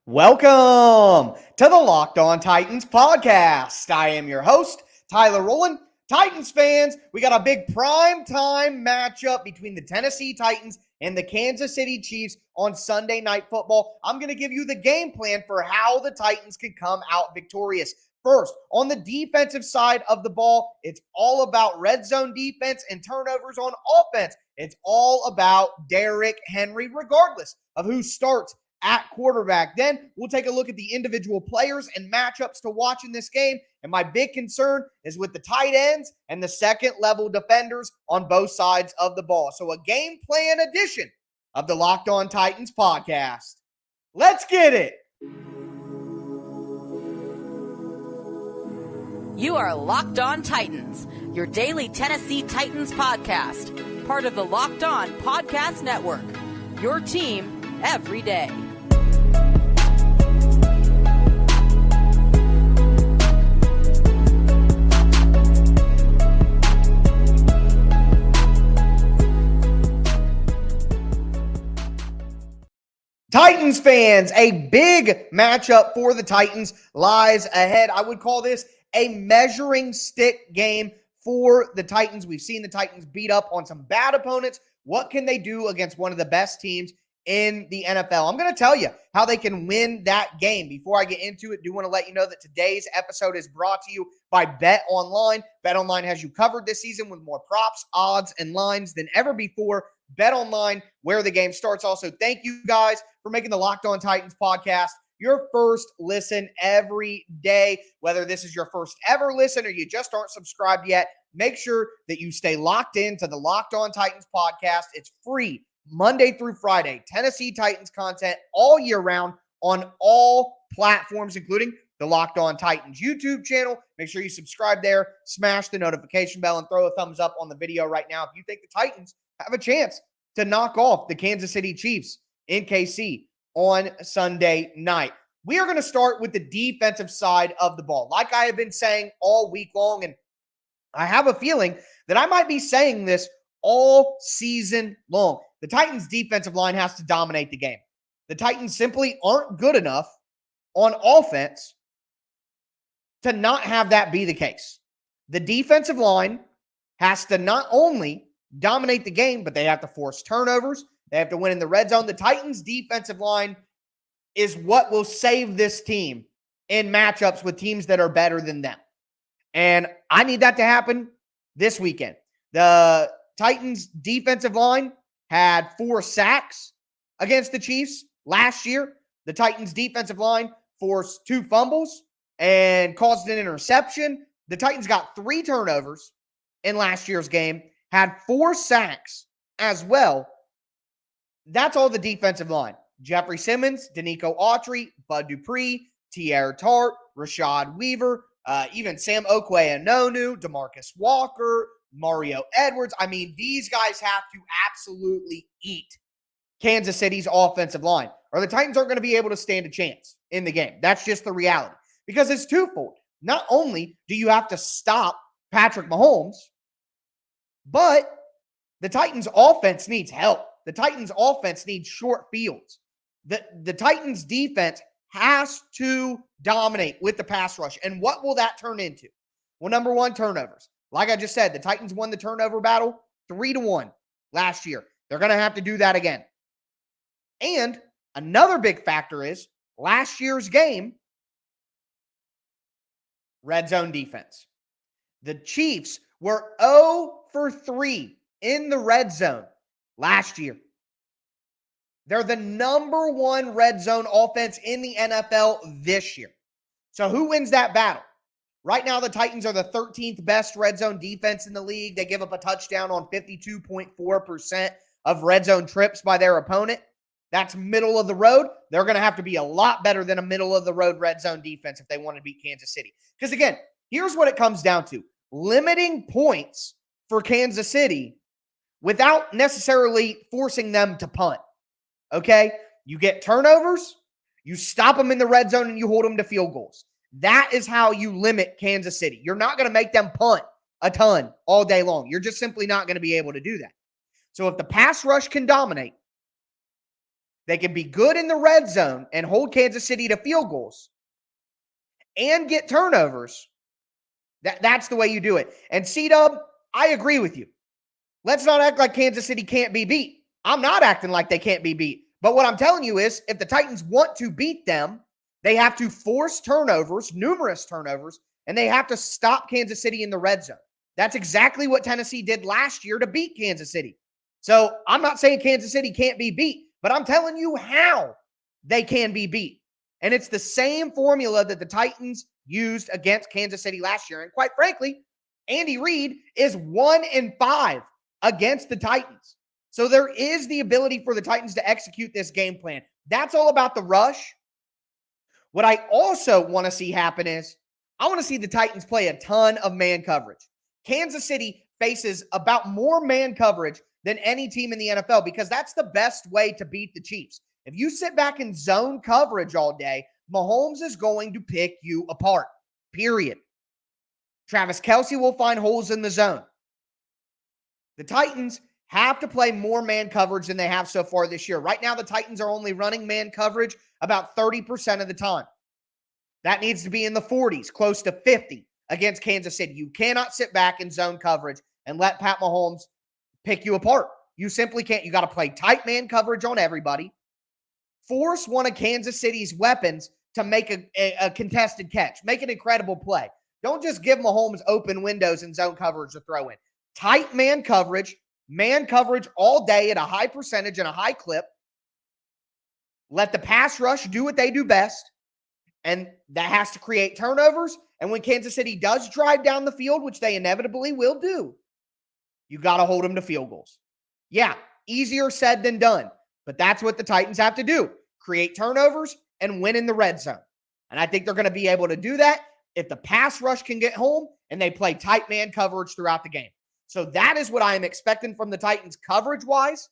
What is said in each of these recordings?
Welcome to the Locked On Titans podcast. I am your host, Tyler Rowland. Titans fans, we got a big prime time matchup between the Tennessee Titans and the Kansas City Chiefs on Sunday Night Football. I'm going to give you the game plan for how the Titans can come out victorious. First, on the defensive side of the ball, it's all about red zone defense and turnovers on offense. It's all about Derrick Henry, regardless of who starts at quarterback. Then we'll take a look at the individual players and matchups to watch in this game. And my big concern is with the tight ends and the second level defenders on both sides of the ball. So a game plan edition of the Locked On Titans podcast. Let's get it. You are Locked On Titans, your daily Tennessee Titans podcast, part of the Locked On Podcast Network, your team every day. Titans fans, a big matchup for the Titans lies ahead. I would call this a measuring stick game for the Titans. We've seen the Titans beat up on some bad opponents. What can they do against one of the best teams in the NFL? I'm going to tell you how they can win that game. Before I get into it, I do want to let you know that today's episode is brought to you by BetOnline. BetOnline has you covered this season with more props, odds, and lines than ever before. BetOnline, where the game starts. Also, thank you guys for making the Locked On Titans podcast your first listen every day. Whether this is your first ever listen or you just aren't subscribed yet, make sure that you stay locked into the Locked On Titans podcast. It's free Monday through Friday. Tennessee Titans content all year round on all platforms, including the Locked On Titans YouTube channel. Make sure you subscribe there, smash the notification bell, and throw a thumbs up on the video right now if you think the Titans have a chance to knock off the Kansas City Chiefs in KC on Sunday night. We are going to start with the defensive side of the ball. Like I have been saying all week long, and I have a feeling that I might be saying this all season long. The Titans' defensive line has to dominate the game. The Titans simply aren't good enough on offense to not have that be the case. The defensive line has to not only dominate the game, but they have to force turnovers. They have to win in the red zone. The Titans' defensive line is what will save this team in matchups with teams that are better than them. And I need that to happen this weekend. The Titans' defensive line had 4 sacks against the Chiefs last year. The Titans' defensive line forced 2 fumbles and caused an interception. The Titans got 3 turnovers in last year's game, had 4 sacks as well. That's all the defensive line. Jeffrey Simmons, Danico Autry, Bud Dupree, Tierre Tart, Rashad Weaver, even Sam Okwe-Anonu, DeMarcus Walker, Mario Edwards. I mean, these guys have to absolutely eat Kansas City's offensive line, or the Titans aren't going to be able to stand a chance in the game. That's just the reality, because it's twofold. Not only do you have to stop Patrick Mahomes, but the Titans' offense needs help. The Titans' offense needs short fields. The Titans' defense has to dominate with the pass rush. And what will that turn into? Well, number one, turnovers. Like I just said, the Titans won the turnover battle 3-1 last year. They're going to have to do that again. And another big factor is last year's game, red zone defense. The Chiefs were 0 for 3 in the red zone last year. They're the number 1 red zone offense in the NFL this year. So who wins that battle? Right now, the Titans are the 13th best red zone defense in the league. They give up a touchdown on 52.4% of red zone trips by their opponent. That's middle of the road. They're going to have to be a lot better than a middle of the road red zone defense if they want to beat Kansas City. Because again, here's what it comes down to. Limiting points for Kansas City without necessarily forcing them to punt. Okay? You get turnovers, you stop them in the red zone, and you hold them to field goals. That is how you limit Kansas City. You're not going to make them punt a ton all day long. You're just simply not going to be able to do that. So if the pass rush can dominate, They can be good in the red zone and hold Kansas City to field goals and get turnovers. That's the way you do it. And C-Dub, I agree with you. Let's not act like Kansas City can't be beat. I'm not acting like they can't be beat. But what I'm telling you is if the Titans want to beat them, they have to force turnovers, numerous turnovers, and they have to stop Kansas City in the red zone. That's exactly what Tennessee did last year to beat Kansas City. So I'm not saying Kansas City can't be beat, but I'm telling you how they can be beat. And it's the same formula that the Titans used against Kansas City last year. And quite frankly, Andy Reid is 1-5 against the Titans. So there is the ability for the Titans to execute this game plan. That's all about the rush. What I also want to see happen is I want to see the Titans play a ton of man coverage. Kansas City faces about more man coverage than any team in the NFL because that's the best way to beat the Chiefs. If you sit back in zone coverage all day, Mahomes is going to pick you apart, period. Travis Kelce will find holes in the zone. The Titans have to play more man coverage than they have so far this year. Right now, the Titans are only running man coverage about 30% of the time. That needs to be in the 40s, close to 50 against Kansas City. You cannot sit back in zone coverage and let Pat Mahomes pick you apart. You simply can't. You got to play tight man coverage on everybody. Force one of Kansas City's weapons to make a contested catch. Make an incredible play. Don't just give Mahomes open windows and zone coverage to throw in. Tight man coverage all day at a high percentage and a high clip. Let the pass rush do what they do best. And that has to create turnovers. And when Kansas City does drive down the field, which they inevitably will do, you got to hold them to field goals. Yeah, easier said than done. But that's what the Titans have to do. Create turnovers and win in the red zone. And I think they're going to be able to do that if the pass rush can get home and they play tight man coverage throughout the game. So that is what I am expecting from the Titans coverage-wise.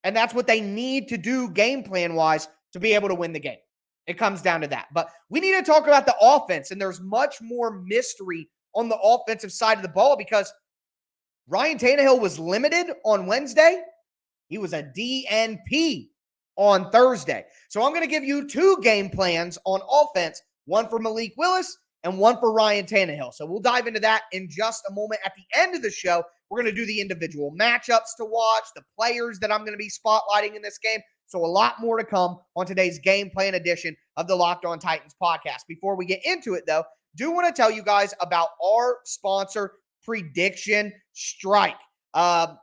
And that's what they need to do game plan-wise to be able to win the game. It comes down to that. But we need to talk about the offense, and there's much more mystery on the offensive side of the ball because Ryan Tannehill was limited on Wednesday. He was a DNP on Thursday. So I'm going to give you two game plans on offense, one for Malik Willis and one for Ryan Tannehill. So we'll dive into that in just a moment. At the end of the show, we're going to do the individual matchups to watch, the players that I'm going to be spotlighting in this game. So a lot more to come on today's game plan edition of the Locked On Titans podcast. Before we get into it, though, do want to tell you guys about our sponsor, Prediction Strike. Put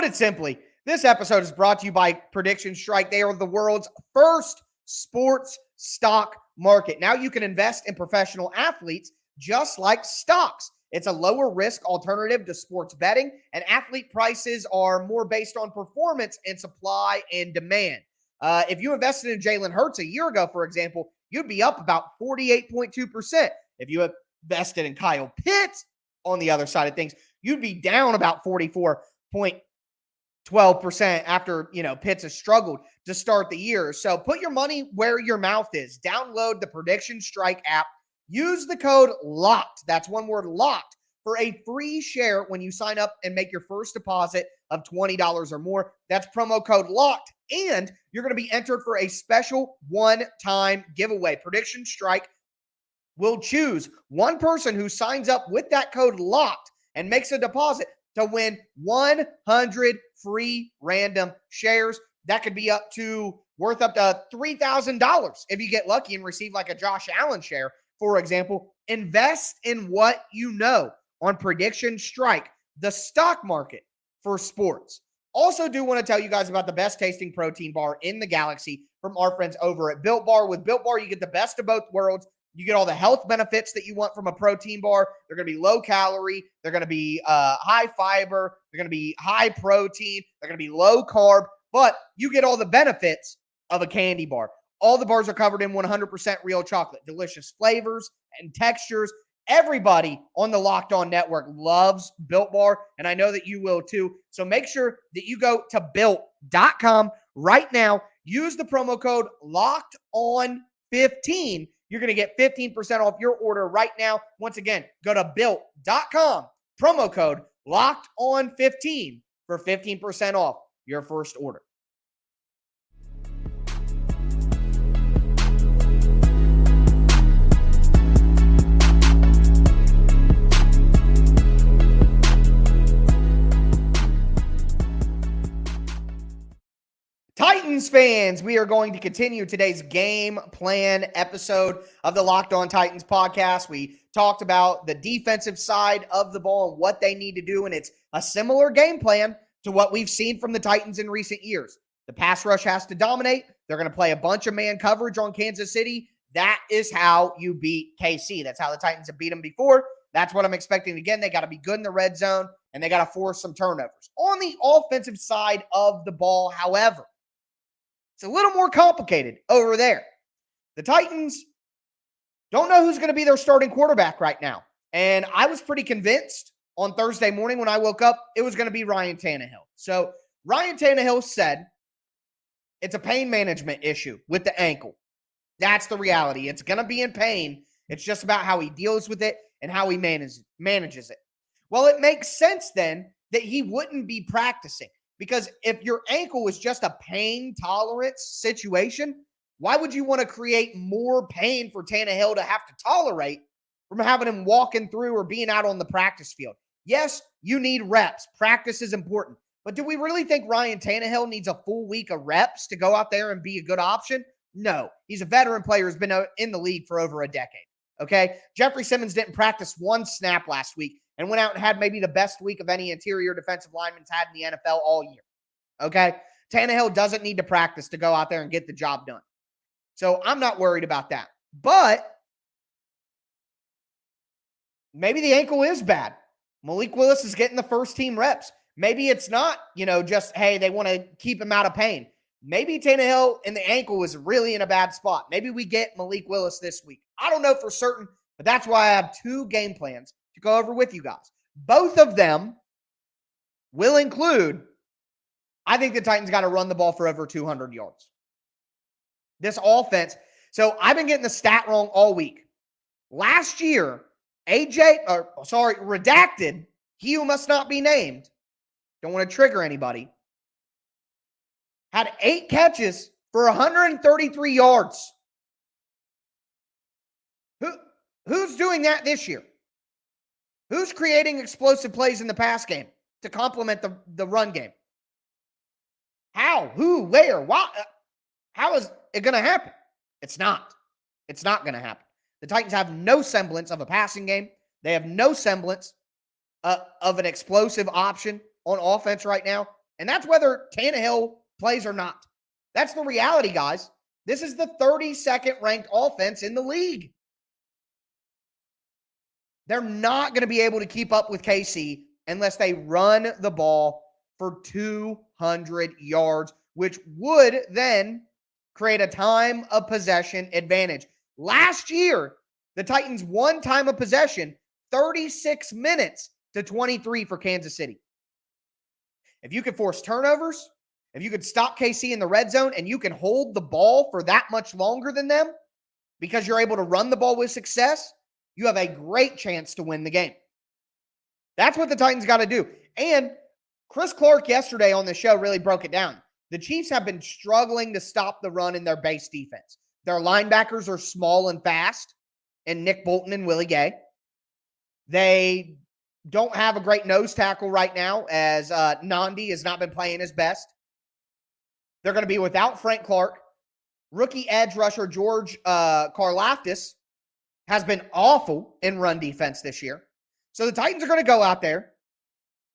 it simply, this episode is brought to you by Prediction Strike. They are the world's first sports stock market. Now you can invest in professional athletes just like stocks. It's a lower risk alternative to sports betting, and athlete prices are more based on performance and supply and demand. If you invested in Jalen Hurts a year ago, for example, you'd be up about 48.2%. If you invested in Kyle Pitts on the other side of things, you'd be down about 44.12% after, Pitts has struggled to start the year. So put your money where your mouth is. Download the Prediction Strike app. Use the code LOCKED. That's one word, LOCKED, for a free share when you sign up and make your first deposit of $20 or more. That's promo code LOCKED. And you're going to be entered for a special one-time giveaway. Prediction Strike will choose one person who signs up with that code LOCKED and makes a deposit to win 100 free random shares. That could be worth up to $3,000 if you get lucky and receive like a Josh Allen share. For example, invest in what you know on Prediction Strike, the stock market for sports. Also do want to tell you guys about the best tasting protein bar in the galaxy from our friends over at Built Bar. With Built Bar, you get the best of both worlds. You get all the health benefits that you want from a protein bar. They're going to be low calorie. They're going to be high fiber. They're going to be high protein. They're going to be low carb, but you get all the benefits of a candy bar. All the bars are covered in 100% real chocolate, delicious flavors and textures. Everybody on the Locked On Network loves Built Bar, and I know that you will too. So make sure that you go to Built.com right now. Use the promo code LOCKEDON15. You're going to get 15% off your order right now. Once again, go to Built.com, promo code LOCKEDON15 for 15% off your first order. Titans fans, we are going to continue today's game plan episode of the Locked On Titans podcast. We talked about the defensive side of the ball and what they need to do, and it's a similar game plan to what we've seen from the Titans in recent years. The pass rush has to dominate. They're going to play a bunch of man coverage on Kansas City. That is how you beat KC. That's how the Titans have beat them before. That's what I'm expecting again. They got to be good in the red zone, and they got to force some turnovers. On the offensive side of the ball, however, it's a little more complicated over there. The Titans don't know who's going to be their starting quarterback right now. And I was pretty convinced on Thursday morning when I woke up, it was going to be Ryan Tannehill. So Ryan Tannehill said it's a pain management issue with the ankle. That's the reality. It's going to be in pain. It's just about how he deals with it and how he manages it. Well, it makes sense then that he wouldn't be practicing. Because if your ankle is just a pain tolerance situation, why would you want to create more pain for Tannehill to have to tolerate from having him walking through or being out on the practice field? Yes, you need reps. Practice is important. But do we really think Ryan Tannehill needs a full week of reps to go out there and be a good option? No. He's a veteran player who's been in the league for over a decade. Okay? Jeffrey Simmons didn't practice one snap last week and went out and had maybe the best week of any interior defensive lineman's had in the NFL all year. Okay? Tannehill doesn't need to practice to go out there and get the job done. So I'm not worried about that. But maybe the ankle is bad. Malik Willis is getting the first team reps. Maybe it's not, just, hey, they want to keep him out of pain. Maybe Tannehill and the ankle is really in a bad spot. Maybe we get Malik Willis this week. I don't know for certain, but that's why I have two game plans to go over with you guys. Both of them will include, I think the Titans got to run the ball for over 200 yards. This offense, I've been getting the stat wrong all week. Last year, redacted, he who must not be named, don't want to trigger anybody, had 8 catches for 133 yards. Who's doing that this year? Who's creating explosive plays in the pass game to complement the run game? How? Who? Where? Why? How is it going to happen? It's not. It's not going to happen. The Titans have no semblance of a passing game. They have no semblance of an explosive option on offense right now. And that's whether Tannehill plays or not. That's the reality, guys. This is the 32nd ranked offense in the league. They're not going to be able to keep up with KC unless they run the ball for 200 yards, which would then create a time of possession advantage. Last year, the Titans won time of possession 36 minutes to 23 for Kansas City. If you could force turnovers, if you could stop KC in the red zone and you can hold the ball for that much longer than them because you're able to run the ball with success, you have a great chance to win the game. That's what the Titans got to do. And Chris Clark yesterday on the show really broke it down. The Chiefs have been struggling to stop the run in their base defense. Their linebackers are small and fast, and Nick Bolton and Willie Gay. They don't have a great nose tackle right now as Nandi has not been playing his best. They're going to be without Frank Clark. Rookie edge rusher George Karlaftis has been awful in run defense this year. So the Titans are going to go out there,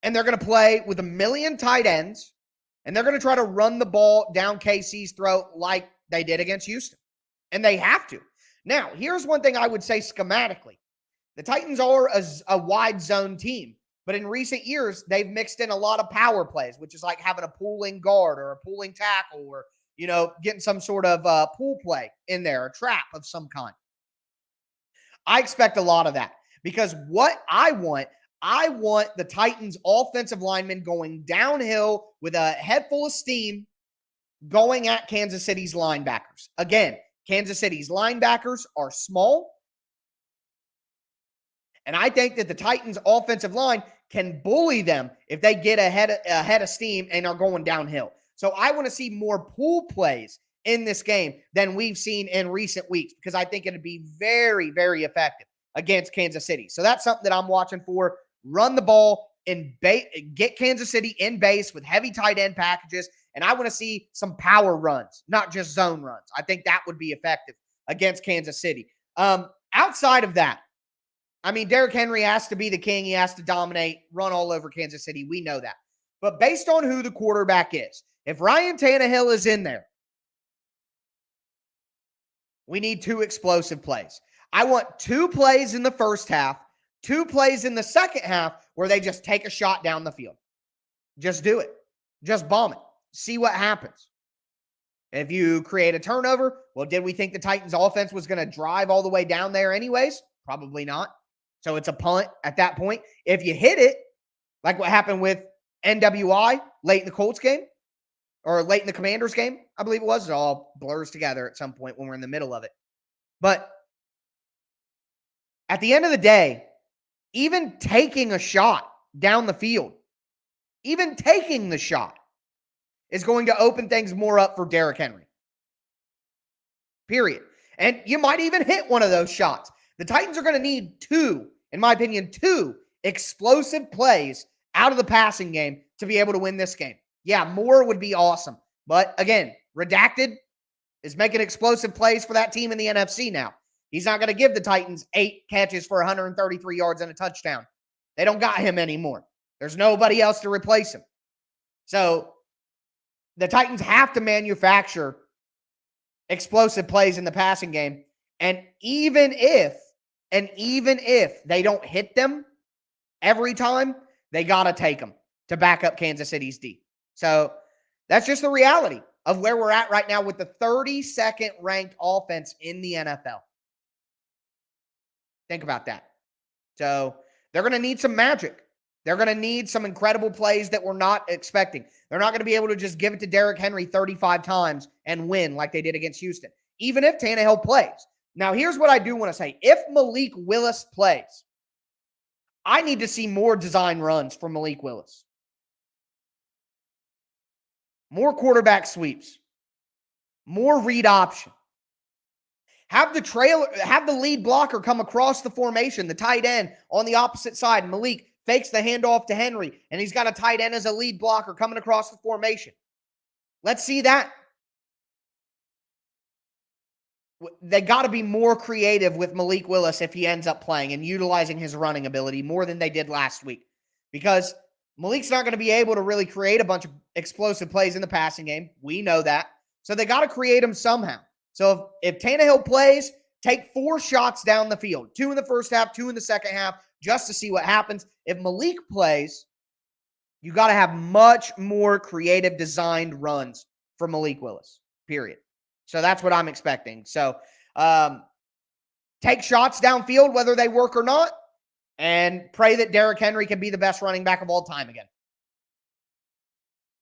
and they're going to play with a million tight ends, and they're going to try to run the ball down KC's throat like they did against Houston. And they have to. Now, here's one thing I would say schematically. The Titans are a wide zone team, but in recent years, they've mixed in a lot of power plays, which is like having a pulling guard or a pulling tackle or, getting some sort of pull play in there, a trap of some kind. I expect a lot of that because what I want the Titans offensive linemen going downhill with a head full of steam going at Kansas City's linebackers. Again, Kansas City's linebackers are small. And I think that the Titans offensive line can bully them if they get ahead of steam and are going downhill. So I want to see more pull plays in this game than we've seen in recent weeks because I think it'd be very, very effective against Kansas City. So that's something that I'm watching for. Run the ball and get Kansas City in base with heavy tight end packages And I want to see some power runs, not just zone runs. I think that would be effective against Kansas City. Outside of that, I mean, Derrick Henry has to be the king. He has to dominate, run all over Kansas City. We know that. But based on who the quarterback is, if Ryan Tannehill is in there, we need 2 explosive plays. I want 2 plays in the first half, 2 plays in the second half where they just take a shot down the field. Just do it. Just bomb it. See what happens. If you create a turnover, well, did we think the Titans offense was going to drive all the way down there anyways? Probably not. So it's a punt at that point. If you hit it, like what happened with NWI late in the Colts game or late in the Commanders game, I believe it was. It all blurs together at some point when we're in the middle of it. But at the end of the day, even taking a shot down the field, even taking the shot is going to open things more up for Derrick Henry. Period. And you might even hit one of those shots. The Titans are going to need 2, in my opinion, 2 explosive plays out of the passing game to be able to win this game. Yeah, more would be awesome. But again, Redacted is making explosive plays for that team in the NFC now. He's not going to give the Titans 8 catches for 133 yards and a touchdown. They don't got him anymore. There's nobody else to replace him. So the Titans have to manufacture explosive plays in the passing game. And even if they don't hit them every time, they got to take them to back up Kansas City's D. So that's just the reality of where we're at right now with the 32nd ranked offense in the NFL. Think about that. So they're going to need some magic. They're going to need some incredible plays that we're not expecting. They're not going to be able to just give it to Derrick Henry 35 times and win like they did against Houston, even if Tannehill plays. Now, here's what I do want to say. If Malik Willis plays, I need to see more design runs from Malik Willis. More quarterback sweeps. More read option. Have the lead blocker come across the formation, the tight end on the opposite side. Malik fakes the handoff to Henry, and he's got a tight end as a lead blocker coming across the formation. Let's see that. They got to be more creative with Malik Willis if he ends up playing and utilizing his running ability more than they did last week. Because Malik's not going to be able to really create a bunch of explosive plays in the passing game. We know that. So they got to create them somehow. So if Tannehill plays, take 4 shots down the field. 2 in the first half, 2 in the second half, just to see what happens. If Malik plays, you got to have much more creative designed runs for Malik Willis, period. So that's what I'm expecting. So take shots downfield, whether they work or not, and pray that Derrick Henry can be the best running back of all time again.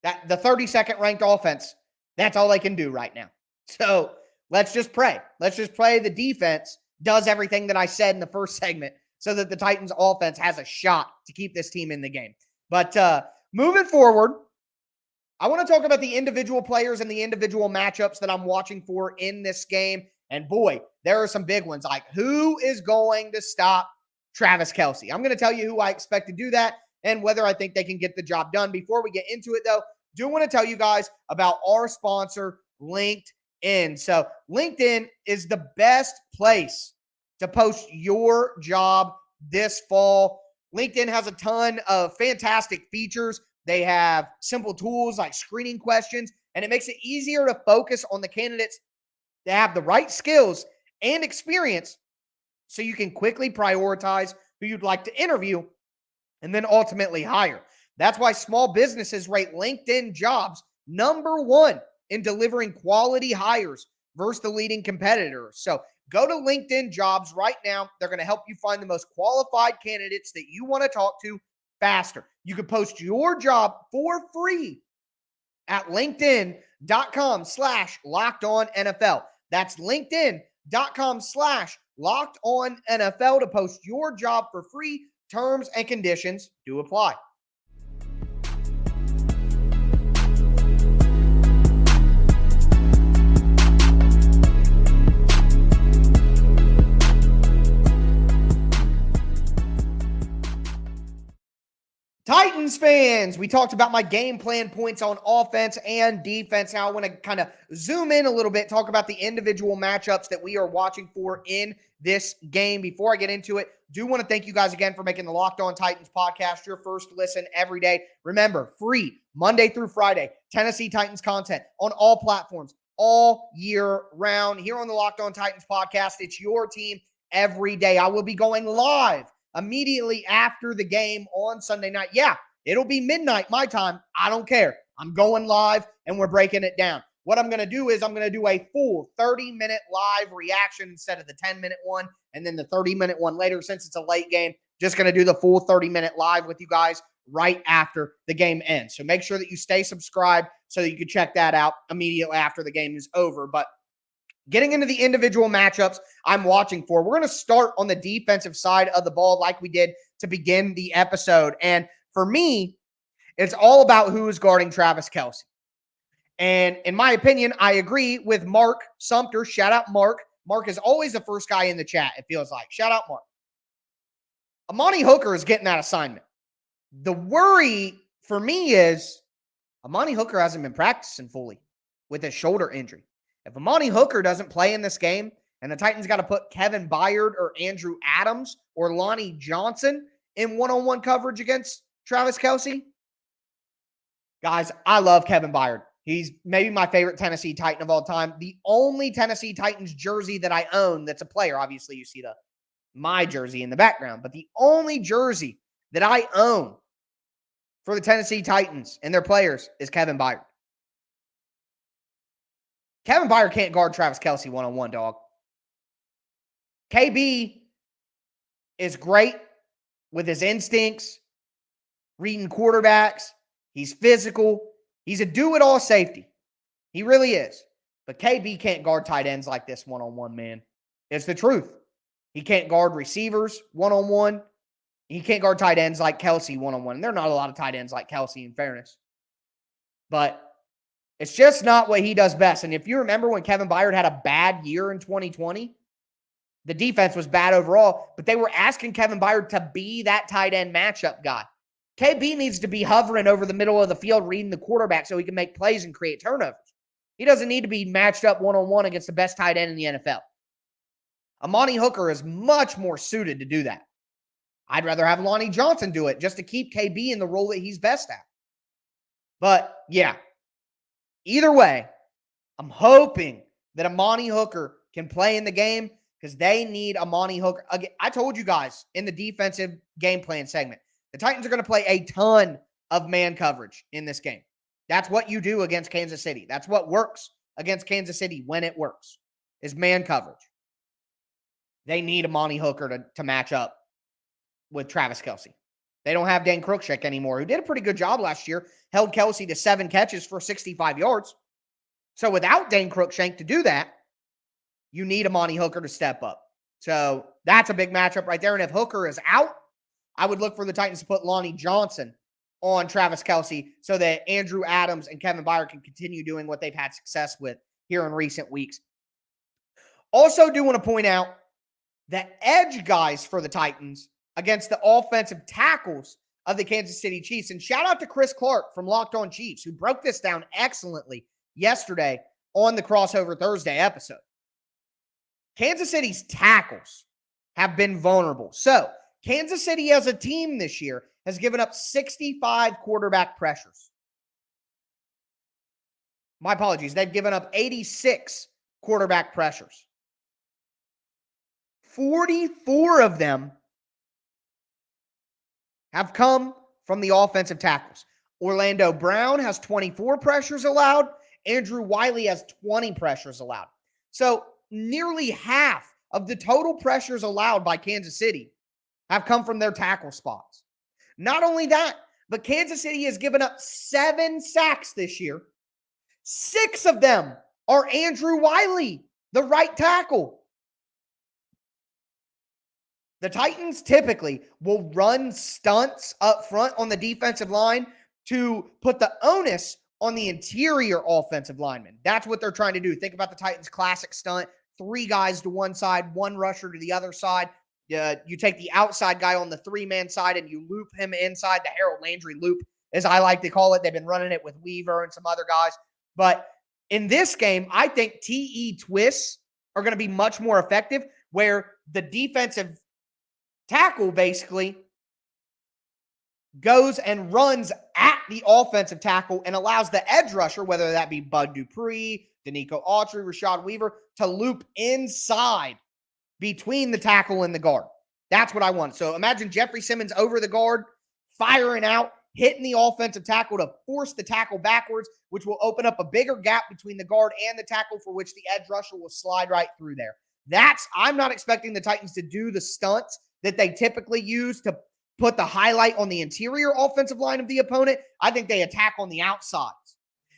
That the 32nd ranked offense, that's all they can do right now. So let's just pray. Let's just pray the defense does everything that I said in the first segment so that the Titans offense has a shot to keep this team in the game. But moving forward, I want to talk about the individual players and the individual matchups that I'm watching for in this game. And boy, there are some big ones. Like, who is going to stop Travis Kelce? I'm going to tell you who I expect to do that and whether I think they can get the job done. Before we get into it, though, do want to tell you guys about our sponsor, LinkedIn. So LinkedIn is the best place to post your job this fall. LinkedIn has a ton of fantastic features. They have simple tools like screening questions, and it makes it easier to focus on the candidates that have the right skills and experience so you can quickly prioritize who you'd like to interview and then ultimately hire. That's why small businesses rate LinkedIn Jobs #1 in delivering quality hires versus the leading competitors. So go to LinkedIn Jobs right now. They're going to help you find the most qualified candidates that you want to talk to faster. You can post your job for free at linkedin.com/LockedOnNFL. That's linkedin.com/LockedOnNFL to post your job for free. Terms and conditions do apply. Titans fans, we talked about my game plan points on offense and defense. Now I want to kind of zoom in a little bit, talk about the individual matchups that we are watching for in this game. Before I get into it, do want to thank you guys again for making the Locked On Titans podcast your first listen every day. Remember, free Monday through Friday, Tennessee Titans content on all platforms all year round. Here on the Locked On Titans podcast, it's your team every day. I will be going live immediately after the game on Sunday night. Yeah, it'll be midnight my time. I don't care. I'm going live and we're breaking it down. What I'm going to do is I'm going to do a full 30-minute live reaction instead of the 10-minute one and then the 30-minute one later. Since it's a late game, just going to do the full 30-minute live with you guys right after the game ends. So make sure that you stay subscribed so that you can check that out immediately after the game is over. But getting into the individual matchups I'm watching for, we're going to start on the defensive side of the ball like we did to begin the episode. And for me, it's all about who is guarding Travis Kelce. And in my opinion, I agree with Mark Sumter. Shout out Mark. Mark is always the first guy in the chat, it feels like. Shout out Mark. Amani Hooker is getting that assignment. The worry for me is Amani Hooker hasn't been practicing fully with his shoulder injury. If Amani Hooker doesn't play in this game and the Titans got to put Kevin Byard or Andrew Adams or Lonnie Johnson in one-on-one coverage against Travis Kelce, guys, I love Kevin Byard. He's maybe my favorite Tennessee Titan of all time. The only Tennessee Titans jersey that I own that's a player. Obviously, you see my jersey in the background, but the only jersey that I own for the Tennessee Titans and their players is Kevin Byard. Kevin Byard can't guard Travis Kelce one-on-one, dog. KB is great with his instincts, reading quarterbacks. He's physical. He's a do-it-all safety. He really is. But KB can't guard tight ends like this one-on-one, man. It's the truth. He can't guard receivers one-on-one. He can't guard tight ends like Kelce one-on-one. And there are not a lot of tight ends like Kelce, in fairness. But it's just not what he does best. And if you remember when Kevin Byard had a bad year in 2020, the defense was bad overall, but they were asking Kevin Byard to be that tight end matchup guy. KB needs to be hovering over the middle of the field, reading the quarterback so he can make plays and create turnovers. He doesn't need to be matched up one-on-one against the best tight end in the NFL. Amani Hooker is much more suited to do that. I'd rather have Lonnie Johnson do it just to keep KB in the role that he's best at. But, yeah. Either way, I'm hoping that Amani Hooker can play in the game because they need Amani Hooker. Again, I told you guys in the defensive game plan segment, the Titans are going to play a ton of man coverage in this game. That's what you do against Kansas City. That's what works against Kansas City when it works, is man coverage. They need Amani Hooker to match up with Travis Kelce. They don't have Dan Cruikshank anymore, who did a pretty good job last year, held Kelce to 7 catches for 65 yards. So without Dane Cruikshank to do that, you need Amani Hooker to step up. So that's a big matchup right there. And if Hooker is out, I would look for the Titans to put Lonnie Johnson on Travis Kelce so that Andrew Adams and Kevin Byard can continue doing what they've had success with here in recent weeks. Also do want to point out that edge guys for the Titans against the offensive tackles of the Kansas City Chiefs. And shout out to Chris Clark from Locked On Chiefs, who broke this down excellently yesterday on the Crossover Thursday episode. Kansas City's tackles have been vulnerable. So Kansas City as a team this year has given up 65 quarterback pressures. My apologies. They've given up 86 quarterback pressures. 44 of them have come from the offensive tackles. Orlando Brown has 24 pressures allowed. Andrew Wiley has 20 pressures allowed. So nearly half of the total pressures allowed by Kansas City have come from their tackle spots. Not only that, but Kansas City has given up 7 sacks this year. 6 of them are Andrew Wiley, the right tackle. The Titans typically will run stunts up front on the defensive line to put the onus on the interior offensive linemen. That's what they're trying to do. Think about the Titans' classic stunt. 3 guys to one side, 1 rusher to the other side. You take the outside guy on the 3-man side and you loop him inside, the Harold Landry loop, as I like to call it. They've been running it with Weaver and some other guys. But in this game, I think TE twists are going to be much more effective, where the defensive tackle basically goes and runs at the offensive tackle and allows the edge rusher, whether that be Bud Dupree, Danico Autry, Rashad Weaver, to loop inside between the tackle and the guard. That's what I want. So imagine Jeffrey Simmons over the guard, firing out, hitting the offensive tackle to force the tackle backwards, which will open up a bigger gap between the guard and the tackle, for which the edge rusher will slide right through there. I'm not expecting the Titans to do the stunts that they typically use to put the highlight on the interior offensive line of the opponent. I think they attack on the outsides.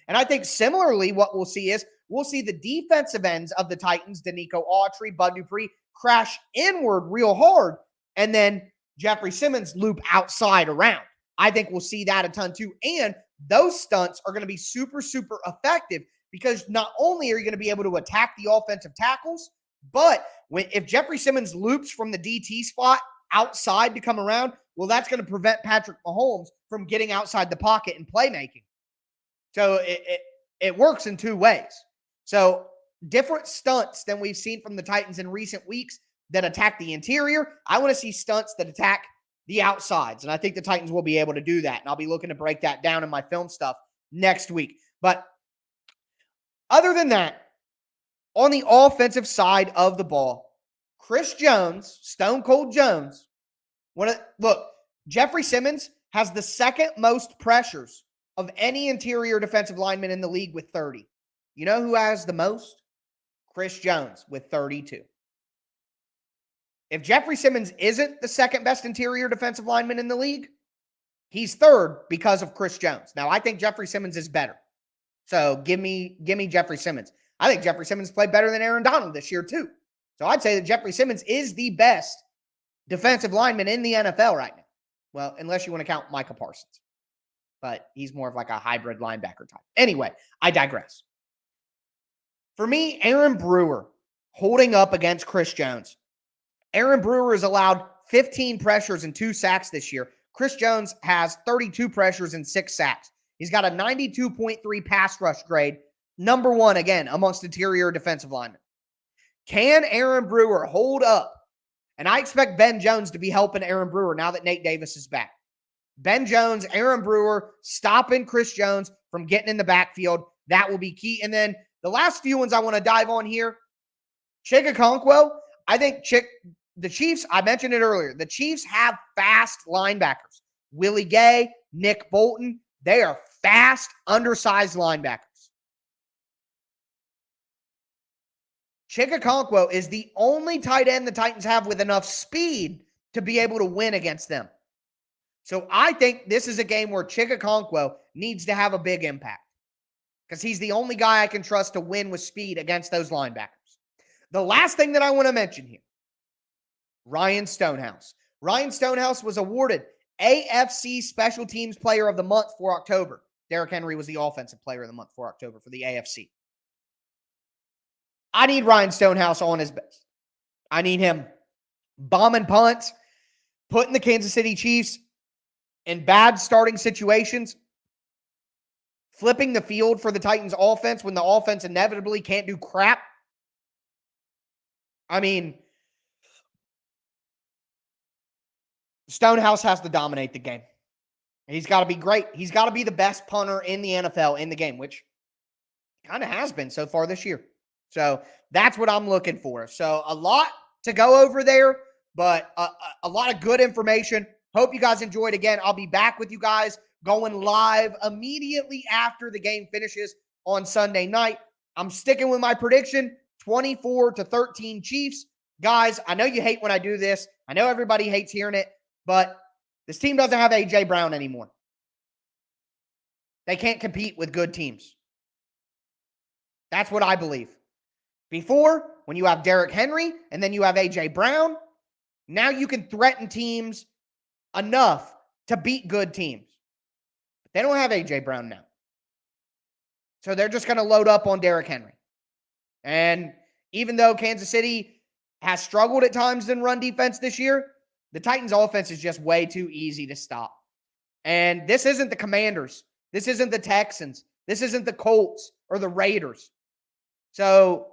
And I think similarly what we'll see is we'll see the defensive ends of the Titans, Danico Autry, Bud Dupree, crash inward real hard, and then Jeffrey Simmons loop outside around. I think we'll see that a ton too. And those stunts are going to be super, super effective, because not only are you going to be able to attack the offensive tackles, but if Jeffrey Simmons loops from the DT spot outside to come around, well, that's going to prevent Patrick Mahomes from getting outside the pocket and playmaking. So it works in two ways. So different stunts than we've seen from the Titans in recent weeks that attack the interior. I want to see stunts that attack the outsides, and I think the Titans will be able to do that, and I'll be looking to break that down in my film stuff next week. But other than that, on the offensive side of the ball, Chris Jones, Stone Cold Jones, look, Jeffrey Simmons has the second most pressures of any interior defensive lineman in the league with 30. You know who has the most? Chris Jones with 32. If Jeffrey Simmons isn't the second best interior defensive lineman in the league, he's third because of Chris Jones. Now, I think Jeffrey Simmons is better. So give me Jeffrey Simmons. I think Jeffrey Simmons played better than Aaron Donald this year too. So I'd say that Jeffrey Simmons is the best defensive lineman in the NFL right now. Well, unless you want to count Micah Parsons. But he's more of like a hybrid linebacker type. Anyway, I digress. For me, Aaron Brewer holding up against Chris Jones. Aaron Brewer has allowed 15 pressures and 2 sacks this year. Chris Jones has 32 pressures and 6 sacks. He's got a 92.3 pass rush grade, number one, again, amongst interior defensive linemen. Can Aaron Brewer hold up? And I expect Ben Jones to be helping Aaron Brewer now that Nate Davis is back. Ben Jones, Aaron Brewer, stopping Chris Jones from getting in the backfield. That will be key. And then the last few ones I want to dive on here, Okonkwo. I think the Chiefs, I mentioned it earlier, the Chiefs have fast linebackers. Willie Gay, Nick Bolton, they are fast, undersized linebackers. Okonkwo is the only tight end the Titans have with enough speed to be able to win against them. So I think this is a game where Okonkwo needs to have a big impact, because he's the only guy I can trust to win with speed against those linebackers. The last thing that I want to mention here, Ryan Stonehouse. Ryan Stonehouse was awarded AFC Special Teams Player of the Month for October. Derrick Henry was the Offensive Player of the Month for October for the AFC. I need Ryan Stonehouse on his best. I need him bombing punts, putting the Kansas City Chiefs in bad starting situations, flipping the field for the Titans offense when the offense inevitably can't do crap. I mean, Stonehouse has to dominate the game. He's got to be great. He's got to be the best punter in the NFL in the game, which kind of has been so far this year. So that's what I'm looking for. So a lot to go over there, but a lot of good information. Hope you guys enjoyed. Again, I'll be back with you guys going live immediately after the game finishes on Sunday night. I'm sticking with my prediction, 24-13 Chiefs. Guys, I know you hate when I do this. I know everybody hates hearing it, but this team doesn't have A.J. Brown anymore. They can't compete with good teams. That's what I believe. Before, when you have Derrick Henry and then you have A.J. Brown, now you can threaten teams enough to beat good teams. But they don't have A.J. Brown now. So they're just going to load up on Derrick Henry. And even though Kansas City has struggled at times in run defense this year, the Titans offense is just way too easy to stop. And this isn't the Commanders. This isn't the Texans. This isn't the Colts or the Raiders. So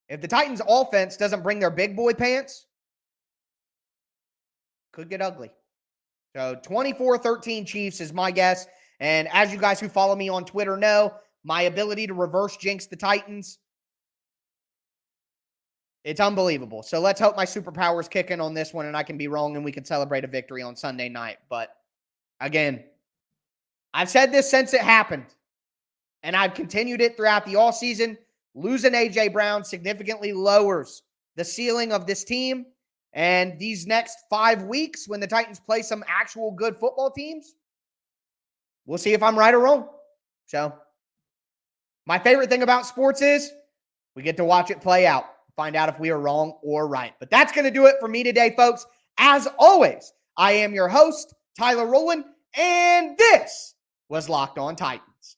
if the Titans offense doesn't bring their big boy pants, could get ugly. So 24-13 Chiefs is my guess. And as you guys who follow me on Twitter know, my ability to reverse jinx the Titans, it's unbelievable. So let's hope my superpowers kick in on this one and I can be wrong and we can celebrate a victory on Sunday night. But again, I've said this since it happened, and I've continued it throughout the offseason. Losing A.J. Brown significantly lowers the ceiling of this team. And these next 5 weeks, when the Titans play some actual good football teams, we'll see if I'm right or wrong. So my favorite thing about sports is we get to watch it play out, find out if we are wrong or right. But that's going to do it for me today, folks. As always, I am your host, Tyler Rowland, and this was Locked On Titans.